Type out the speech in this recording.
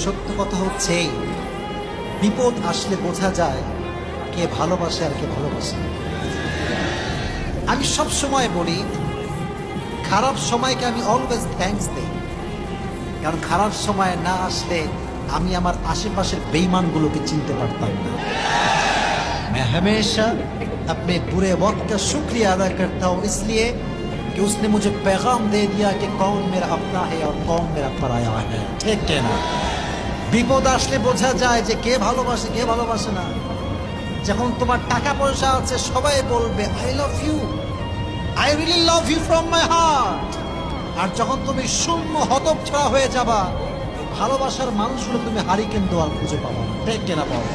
সত্য কথা হচ্ছে এই, বিপদ আসলে বোঝা যায় কে ভালোবাসে আর কে ভালোবাসে না। আমি সব সময় বলি, খারাপ সময়কে আমি অলওয়েজ থ্যাঙ্কস দেই, কারণ খারাপ সময় না আসলে আমি আমার আশেপাশের বেईमानগুলোকে চিনতে পারতাম না। मैं हमेशा अपने बुरे वक्त का शुक्रिया अदा करता हूँ, इसलिए कि उसने मुझे पैगाम दे दिया कि कौन मेरा अपना है और कौन मेरा पराया है। ठीक कहना। বিপদ আসলে বোঝা যায় যে কে ভালোবাসে কে ভালোবাসে না। যখন তোমার টাকা পয়সা আছে সবাই বলবে I love you, I really love you from my heart. আর যখন তুমি শূন্য হতচ্ছাড়া হয়ে যাবা, ভালোবাসার মানুষগুলো তুমি হারিকেন দোয়াল খুঁজে পাবা। ঠিক কিনা বল?